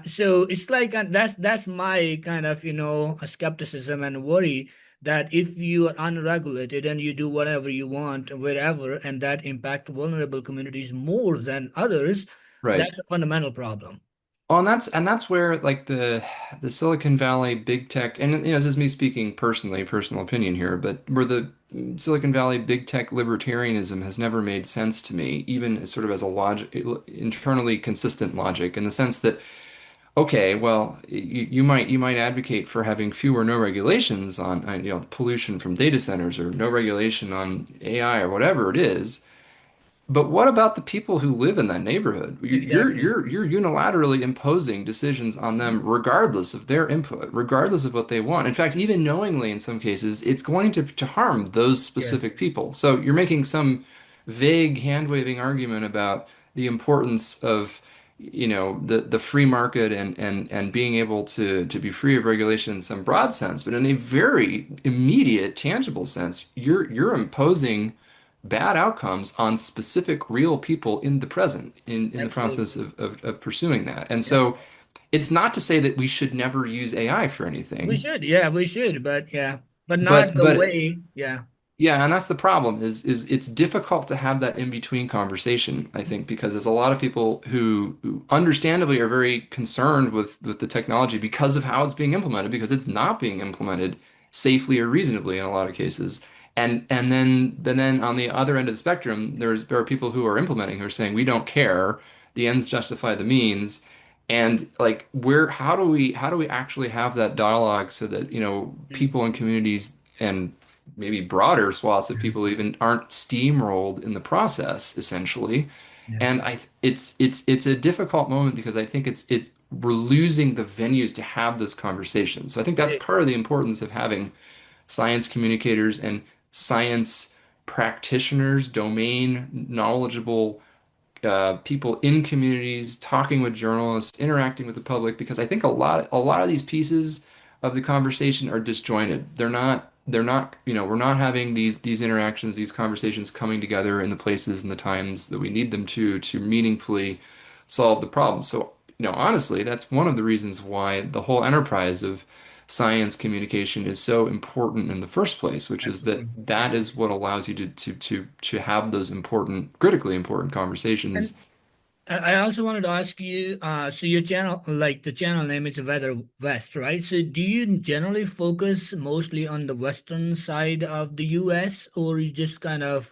So it's like that's my kind of skepticism and worry that if you are unregulated and you do whatever you want wherever, and that impact vulnerable communities more than others, Right. that's a fundamental problem. Well, and that's where like the Silicon Valley big tech, and this is me speaking personally, personal opinion here, but where the Silicon Valley big tech libertarianism has never made sense to me, even as sort of as a logic, internally consistent logic, in the sense that okay, well, you might advocate for having few or no regulations on pollution from data centers or no regulation on AI or whatever it is. But what about the people who live in that neighborhood? You're Exactly. you're you're unilaterally imposing decisions on them regardless of their input, regardless of what they want. In fact, even knowingly in some cases, it's going to harm those Yeah, specific people. So you're making some vague hand-waving argument about the importance of, the free market and being able to be free of regulation in some broad sense, but in a very immediate, tangible sense, you're imposing bad outcomes on specific real people in the present in the process absolutely. of pursuing that. And Yeah. so it's not to say that we should never use AI for We anything, should, yeah, we should, but yeah, but not but the but way, yeah. yeah, and that's the problem is it's difficult to have that in between conversation, I think, because there's a lot of people who understandably are very concerned with the technology because of how it's being implemented, because it's not being implemented safely or reasonably in a lot of cases. And then on the other end of the spectrum, there are people who are implementing who are saying we don't care, the ends justify the means. And like where how do we actually have that dialogue so that, Mm. people in communities and maybe broader swaths of Yeah. people even aren't steamrolled in the process, essentially. Yeah. And it's a difficult moment because I think it's we're losing the venues to have this conversation. So I think It that's is. part of the importance of having science communicators and science practitioners, domain knowledgeable people in communities, talking with journalists, interacting with the public, because I think a lot of these pieces of the conversation are disjointed. They're not, we're not having these interactions, these conversations coming together in the places and the times that we need them to meaningfully solve the problem. So, honestly, that's one of the reasons why the whole enterprise of science communication is so important in the first place, which is that Absolutely. that Yeah. is what allows you to have those important, critically important And conversations. I also wanted to ask you, so your channel, like the channel name is Weather West, right? So do you generally focus mostly on the western side of the US, or you just kind of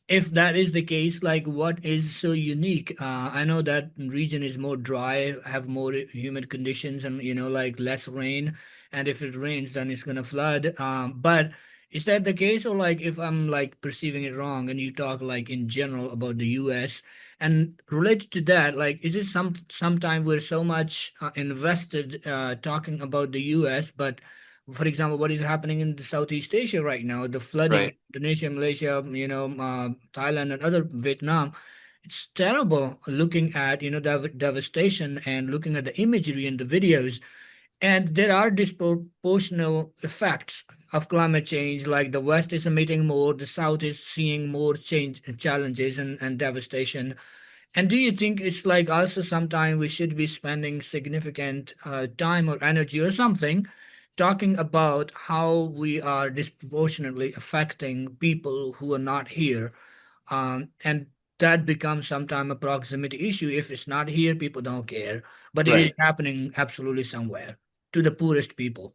if that is the case, like what is so unique? I know that region is more dry, have more humid conditions, and like less rain. And if it rains, then it's gonna flood. But is that the case, or like if I'm like perceiving it wrong, and you talk like in general about the U.S. and related to that, like is it sometime we're so much invested talking about the U.S., but for example, what is happening in the Southeast Asia right now, the flooding, Right, Indonesia, Malaysia, Thailand, and other Vietnam. It's terrible looking at, devastation and looking at the imagery and the videos. And there are disproportional effects of climate change, like the West is emitting more, the South is seeing more change challenges and devastation. And do you think it's like also sometime we should be spending significant time or energy or something talking about how we are disproportionately affecting people who are not here? And that becomes sometime a proximity issue. If it's not here, people don't care. But it is right. happening absolutely somewhere to the poorest people.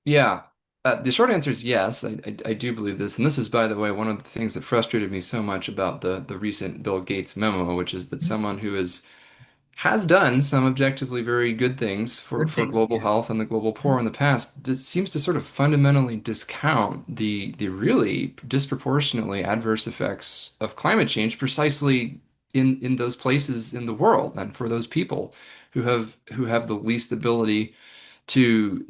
Yeah. The short answer is yes. I do believe this, and this is, by the way, one of the things that frustrated me so much about the recent Bill Gates memo, which is that someone who has done some objectively very good things for, Good for things, global yeah. health and the global poor in the past seems to sort of fundamentally discount the really disproportionately adverse effects of climate change precisely in those places in the world and for those people who have the least ability to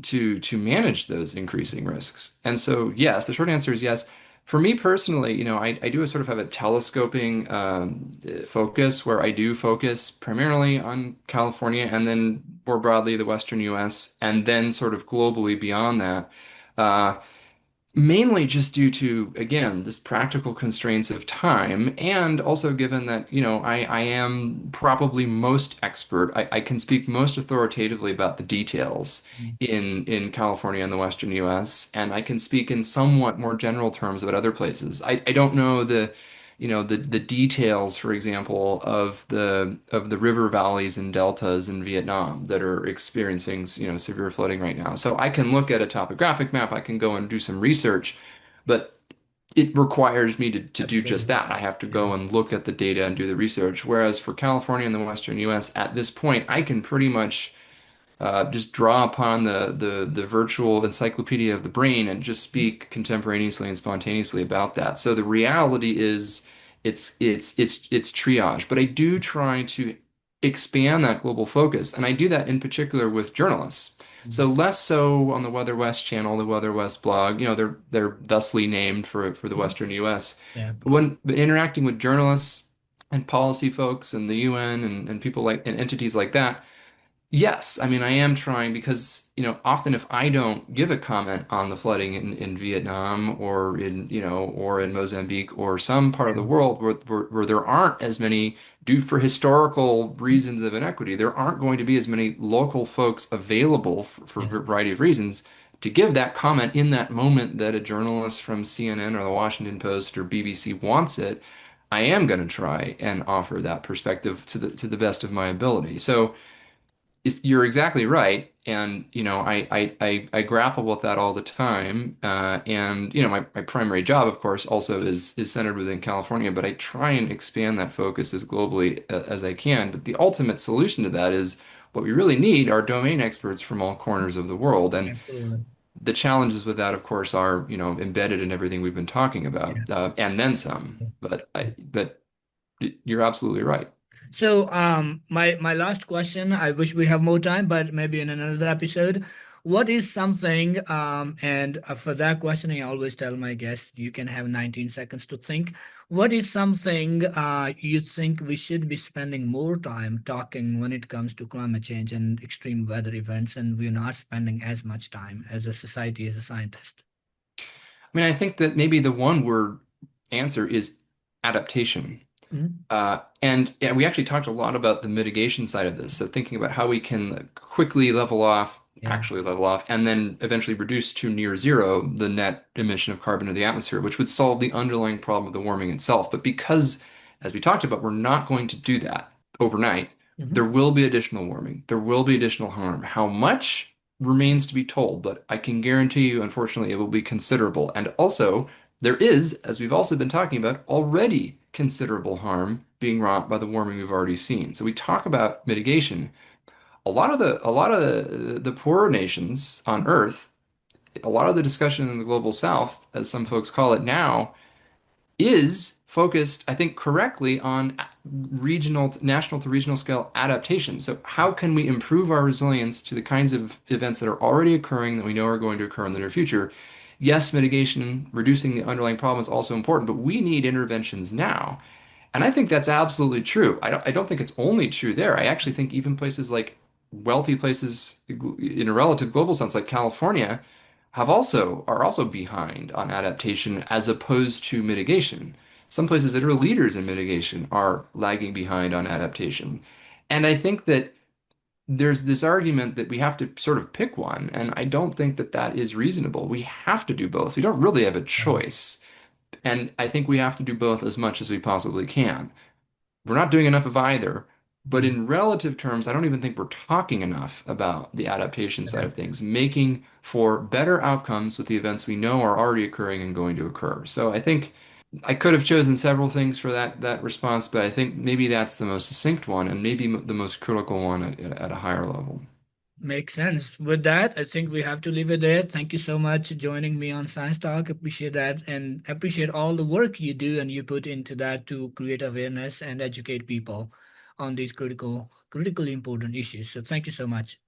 manage those increasing risks. And so yes, the short answer is yes. For me personally, I do sort of have a telescoping focus where I do focus primarily on California and then more broadly the Western US and then sort of globally beyond that. Uh, Mainly just due to, again, this practical constraints of time, and also given that, I am probably most expert. I can speak most authoritatively about the details Mm. in California and the Western US, and I can speak in somewhat more general terms about other places. I don't know the details, for example, of the river valleys and deltas in Vietnam that are experiencing, severe flooding right now. So I can look at a topographic map, I can go and do some research, but it requires me to do just Absolutely. that. I have to Yeah. go and look at the data and do the research. Whereas for California and the Western US, at this point, I can pretty much just draw upon the virtual encyclopedia of the brain and just speak contemporaneously and spontaneously about that. So the reality is it's triage, but I do try to expand that global focus, and I do that in particular with journalists. So Mm. less so on the Weather West channel, the Weather West blog. They're thusly named for the Mhm. Western U.S. Yeah. But interacting with journalists and policy folks and the UN and people like and entities like that. Yes, I mean, I am trying because, often if I don't give a comment on the flooding in Vietnam or in Mozambique or some part of the Yeah. world where there aren't as many, due for historical reasons of inequity, there aren't going to be as many local folks available for Yeah. a variety of reasons to give that comment in that moment that a journalist from CNN or the Washington Post or BBC wants it. I am going to try and offer that perspective to the best of my ability. So, you're exactly right. And, I grapple with that all the time. And, my primary job, of course, also is centered within California, but I try and expand that focus as globally as I can. But the ultimate solution to that is what we really need are domain experts from all corners of the world. And Absolutely. the challenges with that, of course, are, embedded in everything we've been talking about, Yeah. and then some. But you're absolutely right. So, my last question. I wish we have more time, but maybe in another episode. What is something, and for that question, I always tell my guests, you can have 19 seconds to think. What is something you think we should be spending more time talking when it comes to climate change and extreme weather events, and we're not spending as much time as a society, as a scientist? I mean, I think that maybe the one word answer is adaptation. Mhm. And yeah, we actually talked a lot about the mitigation side of this. So thinking about how we can quickly level off, Yeah. actually level off, and then eventually reduce to near zero the net emission of carbon to the atmosphere, which would solve the underlying problem of the warming itself. But because, as we talked about, we're not going to do that overnight, there Mhm. will be additional warming. There will be additional harm. How much remains to be told, but I can guarantee you, unfortunately, it will be considerable. And also, there is, as we've also been talking about, already considerable harm being wrought by the warming we've already seen. So we talk about mitigation. A lot of the poorer nations on Earth, a lot of the discussion in the global South, as some folks call it now, is focused, I think, correctly on national to regional scale adaptation. So, how can we improve our resilience to the kinds of events that are already occurring that we know are going to occur in the near future? Yes, mitigation, reducing the underlying problem is also important, but we need interventions now. And I think that's absolutely true. I don't think it's only true there. I actually think even places like wealthy places in a relative global sense, like California, are also behind on adaptation as opposed to mitigation. Some places that are leaders in mitigation are lagging behind on adaptation. And I think that there's this argument that we have to sort of pick one, and I don't think that that is reasonable. We have to do both. We don't really have a choice. And I think we have to do both as much as we possibly can. We're not doing enough of either. But Mhm. in relative terms, I don't even think we're talking enough about the adaptation side of things, making for better outcomes with the events we know are already occurring and going to occur. So I think I could have chosen several things for that response, but I think maybe that's the most succinct one and maybe the most critical one at a higher level. Makes sense. With that, I think we have to leave it there. Thank you so much for joining me on Science Talk. Appreciate that and appreciate all the work you do and you put into that to create awareness and educate people on these critically important issues. So thank you so much.